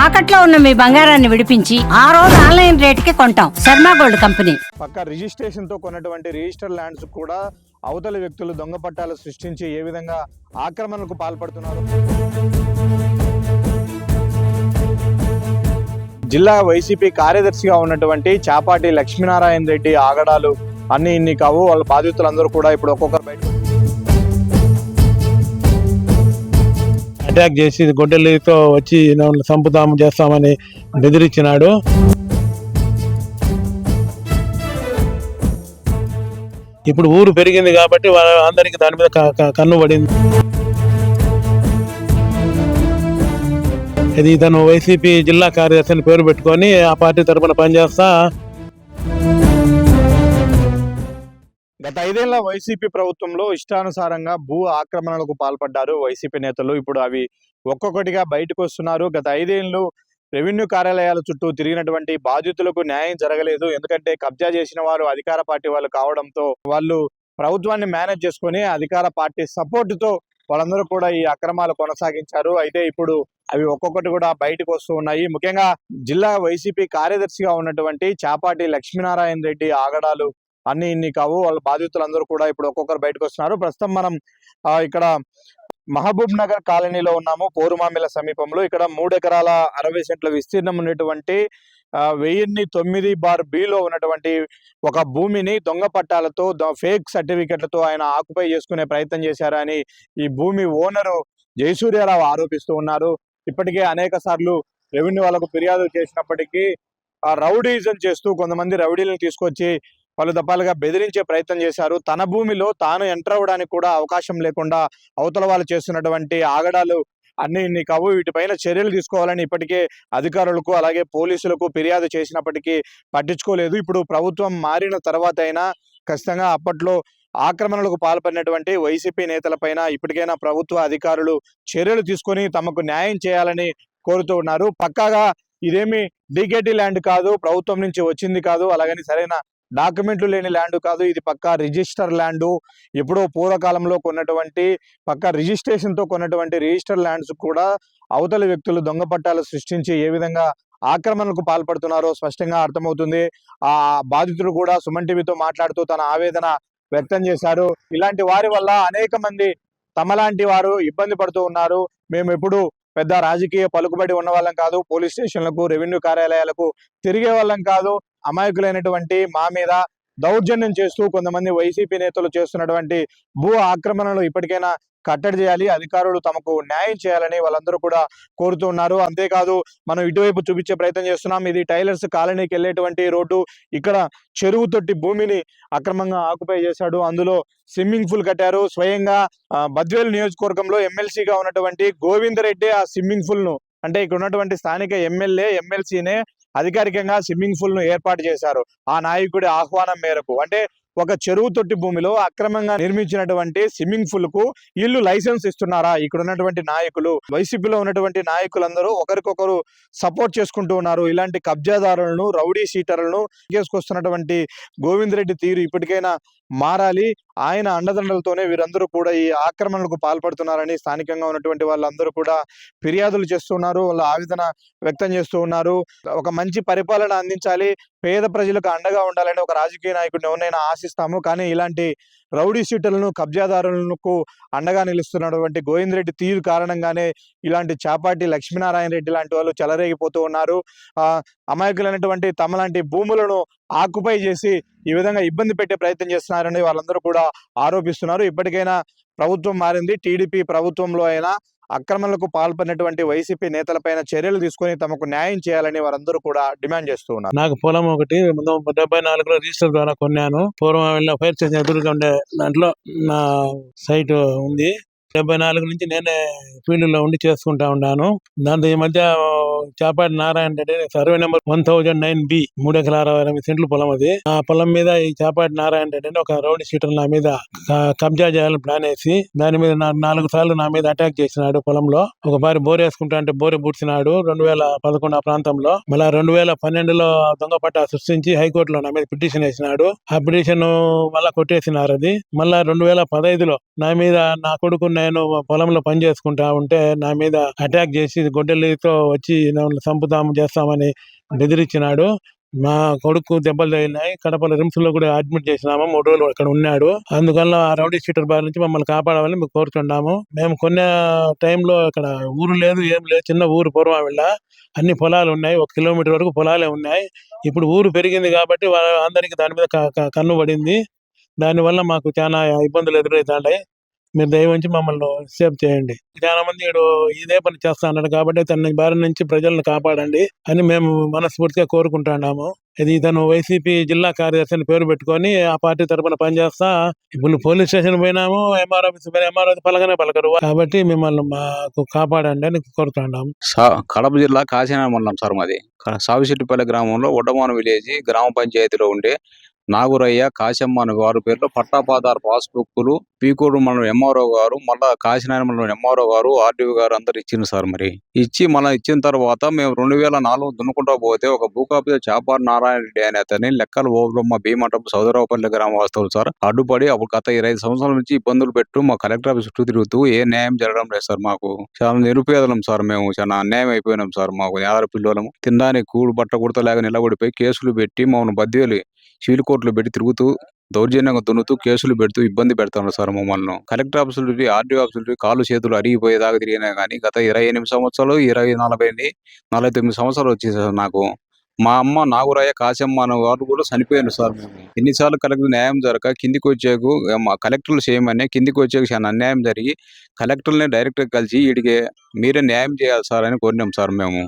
తాకట్లో ఉన్న మీ బంగారాన్ని విడిపించి ఆ రోజు ఆన్లైన్ రేటుకి కొంటాం. Sharma gold company. పక్క రిజిస్ట్రేషన్ తో కొన్నటువంటి రిజిస్టర్ ల్యాండ్స్ కూడా అవతలి వ్యక్తులు దొంగ పట్టాలు సృష్టించి ఏ విధంగా ఆక్రమణలకు పాల్పడుతున్నారు. జిల్లా వైసీపీ కార్యదర్శిగా ఉన్నటువంటి చాపాటి లక్ష్మీనారాయణ రెడ్డి ఆగడాలు అన్ని ఇన్ని కావు. వాళ్ళ బాధితులందరూ కూడా ఇప్పుడు ఒక్కొక్కరు బయట అటాక్ చేసి గొడ్డలితో వచ్చి సంపుతాము చేస్తామని బెదిరించినాడు. ఇప్పుడు ఊరు పెరిగింది కాబట్టి అందరికి దాని మీద కన్ను పడింది. ఇది తను వైసీపీ జిల్లా కార్యదర్శిని పేరు పెట్టుకొని ఆ పార్టీ తరఫున పనిచేస్తా. గత 5 ఏళ్ల వైసీపీ ప్రభుత్వంలో ఇష్టానుసారంగా భూ ఆక్రమణలకు పాల్పడ్డారు వైసీపీ నేతలు. ఇప్పుడు అవి ఒక్కొక్కటిగా బయటకు వస్తున్నారు. గత 5 ఏళ్లు రెవెన్యూ కార్యాలయాల చుట్టూ తిరిగినటువంటి బాధితులకు న్యాయం జరగలేదు. ఎందుకంటే కబ్జా చేసిన వారు అధికార పార్టీ వాళ్ళు కావడంతో వాళ్ళు ప్రభుత్వాన్ని మేనేజ్ చేసుకుని అధికార పార్టీ సపోర్టుతో వాళ్ళందరూ కూడా ఈ అక్రమాలు కొనసాగించారు. అయితే ఇప్పుడు అవి ఒక్కొక్కటి కూడా బయటకు వస్తూ ఉన్నాయి. ముఖ్యంగా జిల్లా వైసీపీ కార్యదర్శిగా ఉన్నటువంటి చాపాటి లక్ష్మీనారాయణ రెడ్డి ఆగడాలు అన్ని ఇన్ని కావు. వాళ్ళ బాధితులందరూ కూడా ఇప్పుడు ఒక్కొక్కరు బయటకు వస్తున్నారు. ప్రస్తుతం మనం ఇక్కడ మహబూబ్ నగర్ కాలనీలో ఉన్నాము, పోరుమామిల సమీపంలో. ఇక్కడ 3 ఎకరాల 60 సెంట్ల విస్తీర్ణం ఉన్నటువంటి 1009/B ఉన్నటువంటి ఒక భూమిని దొంగ పట్టాలతో ఫేక్ సర్టిఫికెట్లతో ఆయన ఆక్యుపై చేసుకునే ప్రయత్నం చేశారని ఈ భూమి ఓనరు జయసూర్యారావు ఆరోపిస్తూ ఉన్నారు. ఇప్పటికే అనేక సార్లు రెవెన్యూ వాళ్ళకు ఫిర్యాదు చేసినప్పటికీ రౌడీజం చేస్తూ కొంతమంది రౌడీలను తీసుకొచ్చి పలు దఫాలుగా బెదిరించే ప్రయత్నం చేశారు. తన భూమిలో తాను ఎంటర్ అవ్వడానికి కూడా అవకాశం లేకుండా అవతల వాళ్ళు చేస్తున్నటువంటి ఆగడాలు అన్ని ఇన్ని కావు. వీటిపైన చర్యలు తీసుకోవాలని ఇప్పటికే అధికారులకు అలాగే పోలీసులకు ఫిర్యాదు చేసినప్పటికీ పట్టించుకోలేదు. ఇప్పుడు ప్రభుత్వం మారిన తర్వాత అయినా ఖచ్చితంగా అప్పట్లో ఆక్రమణలకు పాల్పడినటువంటి వైసీపీ నేతలపైన ఇప్పటికైనా ప్రభుత్వ అధికారులు చర్యలు తీసుకొని తమకు న్యాయం చేయాలని కోరుతూ ఉన్నారు. పక్కాగా ఇదేమి డీకేటీ ల్యాండ్ కాదు, ప్రభుత్వం నుంచి వచ్చింది కాదు, అలాగని సరైన డాక్యుమెంట్లు లేని ల్యాండ్ కాదు. ఇది పక్కా రిజిస్టర్ ల్యాండు. ఎప్పుడో పూర్వకాలంలో కొన్నటువంటి పక్కా రిజిస్ట్రేషన్ తో కొన్నటువంటి రిజిస్టర్ ల్యాండ్స్ కూడా అవతలి వ్యక్తులు దొంగ పట్టాలు సృష్టించి ఏ విధంగా ఆక్రమణలకు పాల్పడుతున్నారో స్పష్టంగా అర్థమవుతుంది. ఆ బాధితుడు కూడా సుమన్ టీవీతో మాట్లాడుతూ తన ఆవేదన వ్యక్తం చేశారు. ఇలాంటి వారి వల్ల అనేక మంది తమలాంటి వారు ఇబ్బంది పడుతూ ఉన్నారు. మేము ఎప్పుడు పెద్ద రాజకీయ పలుకుబడి ఉన్న వాళ్ళం కాదు, పోలీస్ స్టేషన్లకు రెవెన్యూ కార్యాలయాలకు తిరిగే వాళ్ళం కాదు. అమాయకులైనటువంటి మా మీద దౌర్జన్యం చేస్తూ కొంతమంది వైసీపీ నేతలు చేస్తున్నటువంటి భూ ఆక్రమణలు ఇప్పటికైనా కట్టడి చేయాలి, అధికారులు తమకు న్యాయం చేయాలని వాళ్ళందరూ కూడా కోరుతూ ఉన్నారు. అంతేకాదు మనం ఇటువైపు చూపించే ప్రయత్నం చేస్తున్నాం. ఇది టైలర్స్ కాలనీకి వెళ్ళేటువంటి రోడ్డు. ఇక్కడ చెరువు తొట్టి భూమిని అక్రమంగా ఆక్యుపై చేశాడు. అందులో స్విమ్మింగ్ పూల్ కట్టారు. స్వయంగా బద్వేలు నియోజకవర్గంలో ఎమ్మెల్సీగా ఉన్నటువంటి గోవిందరెడ్డి ఆ స్విమ్మింగ్ పూల్ ను, అంటే ఇక్కడ ఉన్నటువంటి స్థానిక ఎమ్మెల్యే ఎమ్మెల్సీనే అధికారికంగా స్విమ్మింగ్ పూల్ ను ఏర్పాటు చేశారు. ఆ నాయకుడి ఆహ్వానం మేరకు అంటే ఒక చెరువు తొట్టి భూమిలో అక్రమంగా నిర్మించినటువంటి స్విమ్మింగ్ పూల్ కు వీళ్ళు లైసెన్స్ ఇస్తున్నారా? ఇక్కడ ఉన్నటువంటి నాయకులు, వైసీపీలో ఉన్నటువంటి నాయకులందరూ ఒకరికొకరు సపోర్ట్ చేసుకుంటూ ఉన్నారు. ఇలాంటి కబ్జాదారులను, రౌడీ షీటర్లను చేసుకొస్తున్నటువంటి గోవిందరెడ్డి తీరు ఇప్పటికైనా మారాలి. ఆయన అండదండలతోనే వీరందరూ కూడా ఈ ఆక్రమణలకు పాల్పడుతున్నారని స్థానికంగా ఉన్నటువంటి వాళ్ళందరూ కూడా ఫిర్యాదులు చేస్తున్నారు. వాళ్ళ ఆవేదన వ్యక్తం చేస్తూ ఉన్నారు. ఒక మంచి పరిపాలన అందించాలి, పేద ప్రజలకు అండగా ఉండాలని ఒక రాజకీయ నాయకుడిని ఎవరినైనా ఆశిస్తాము. కానీ ఇలాంటి రౌడీ షీటర్లను, కబ్జాదారులకు అండగా నిలుస్తున్నటువంటి గోవిందరెడ్డి తీరు కారణంగానే ఇలాంటి చాపాటి లక్ష్మీనారాయణ రెడ్డి లాంటి వాళ్ళు చెలరేగిపోతూ ఉన్నారు. అమాయకులైనటువంటి తమలాంటి భూములను ఆక్యుపై చేసి ఈ విధంగా ఇబ్బంది పెట్టే ప్రయత్నం చేస్తున్నారని వాళ్ళందరూ కూడా ఆరోపిస్తున్నారు. ఇప్పటికైనా ప్రభుత్వం మారింది. టీడీపీ ప్రభుత్వంలో అయినా అక్రమణలకు పాల్పడినటువంటి వైసీపీ నేతలపైన చర్యలు తీసుకొని తమకు న్యాయం చేయాలని వారందరూ కూడా డిమాండ్ చేస్తూ ఉన్నారు. నాకు పొలం ఒకటి 74లో రిజిస్టర్ ద్వారా కొన్నాను. పూర్వం ఫైర్ స్టేషన్ ఎదురుగా ఉండే దాంట్లో నా సైట్ ఉంది. 74 నుంచి నేనే ఫీల్డ్ లో ఉండి చేసుకుంటా ఉన్నాను. దాంతో ఈ మధ్య Chapati Narayana Reddy survey number 1009B 3 ఎకరాల 60 సెంట్లు పొలం అది. ఆ పొలం మీద ఈ చాపాటి నారాయణ రెడ్డి ఒక రౌడీ షీటర్ నా మీద కబ్జా చేయాలని ప్లాన్ వేసి దాని మీద 4 సార్లు నా మీద అటాక్ చేసినాడు. పొలంలో ఒక బారి బోర్ వేసుకుంటా అంటే బోరే బుడ్చినాడు 2011 ఆ ప్రాంతంలో. మళ్ళా 2012లో దొంగ పట్టా సృష్టించి హైకోర్టులో నా మీద పిటిషన్ వేసినాడు. ఆ పిటిషన్ మళ్ళా కొట్టేసినారు. అది మళ్ళా 2015లో నా మీద నా కొడుకుని నేను పొలంలో పని చేసుకుంటా ఉంటే నా మీద అటాక్ చేసి గొడ్డలితో వచ్చి నన్ను చంపుతాము చేస్తామని బెదిరించినాడు. మా కొడుకు దెబ్బలు తగిలినాయి. కడపలో రిమ్స్ లో కూడా అడ్మిట్ చేసినాము. 3 రోజులు అక్కడ ఉన్నాడు. అందువల్ల ఆ రౌడీ షీటర్ బారి నుంచి మమ్మల్ని కాపాడాలని మేము కోరుతున్నాము. మేము కొన్న టైంలో ఇక్కడ ఊరు లేదు, ఏం లేదు. చిన్న ఊరు పూర్వమిళ్ళ. అన్ని పొలాలు ఉన్నాయి. 1 కిలోమీటర్ వరకు పొలాలే ఉన్నాయి. ఇప్పుడు ఊరు పెరిగింది కాబట్టి అందరికి దాని మీద కన్ను పడింది. దానివల్ల మాకు చాలా ఇబ్బందులు ఎదురవుతాయి. మీరు దయవుంచి మమ్మల్ని సేవ్ చేయండి. చాలా మంది ఇదే పని చేస్తా అన్నాడు కాబట్టి తన బారి నుంచి ప్రజలను కాపాడండి అని మేము మనస్ఫూర్తిగా కోరుకుంటున్నాము. ఇతను వైసీపీ జిల్లా కార్యదర్శి అని పేరు పెట్టుకొని ఆ పార్టీ తరఫున పనిచేస్తా ఇప్పుడు పోలీస్ స్టేషన్ పోయినాము. ఎంఆర్ఓ ఆఫీస్ పోయినా ఎంఆర్ఓ పలకనే పలకరు. కాబట్టి మిమ్మల్ని మాకు కాపాడండి అని కోరుతున్నాము. కడప జిల్లా కాశీనారాయణ మండలం సార్ మాది. సావిశెట్టిపల్లి గ్రామంలో ఒడ్డమాన విలేజ్ గ్రామ పంచాయతీలో ఉండే నాగురయ్య కాశమ్మ అనే వారి పేరులో పట్టాపాదారు పాస్బుక్లు పీకోడు మండలం ఎంఆర్ఓ గారు, మళ్ళా కాశీనారాయణ మండలం ఎంఆర్ఓ గారు, ఆర్డీఓ గారు అందరు ఇచ్చింది సార్. మరి మళ్ళీ ఇచ్చిన తర్వాత మేము 2004 దున్నుకుంటా పోతే ఒక భూకాపీ చాపారు నారాయణ రెడ్డి అనే అతని లెక్కలు ఓబమ్మ భీమంటపు సౌదరావుపల్లి గ్రామ వాస్తవులు సార్ అడ్డుపడి అప్పుడు గత 25 సంవత్సరాల నుంచి ఇబ్బందులు పెట్టు మా కలెక్టర్ ఆఫీస్ చుట్టూ తిరుగుతూ ఏ న్యాయం జరగడం లేదు సార్. మాకు చాలా నిరుపేదలం సార్. మేము చాలా అన్యాయం అయిపోయినాం సార్. మాకు 50 పిల్లలము తినడానికి కూడు బట్ట కుడతలేక నిలబడిపోయి కేసులు పెట్టి మమ్మల్ని బద్దీలు సివిల్ కోర్టులో పెట్టి తిరుగుతూ దౌర్జన్యంగా దున్నుతూ కేసులు పెడుతూ ఇబ్బంది పెడతాను సార్ మమ్మల్ని. కలెక్టర్ ఆఫీసులు ఆర్డీఓ ఆఫీసులు కాళ్ళు చేతులు అరిగిపోయేదాకా తిరిగినా కానీ గత 28 సంవత్సరాలు 49 సంవత్సరాలు వచ్చేది సార్ నాకు. మా అమ్మ నాగురాయ కాశమ్మ అనే వారు కూడా చనిపోయారు సార్. మేము ఎన్నిసార్లు కలెక్టర్ న్యాయం జరగక కిందికి వచ్చాకు మా కలెక్టర్లు చేయమని కిందికి వచ్చాక చాలా అన్యాయం జరిగి కలెక్టర్ని డైరెక్ట్గా కలిసి వీడికి మీరే న్యాయం చేయాలి సార్ అని కోరినాం సార్ మేము.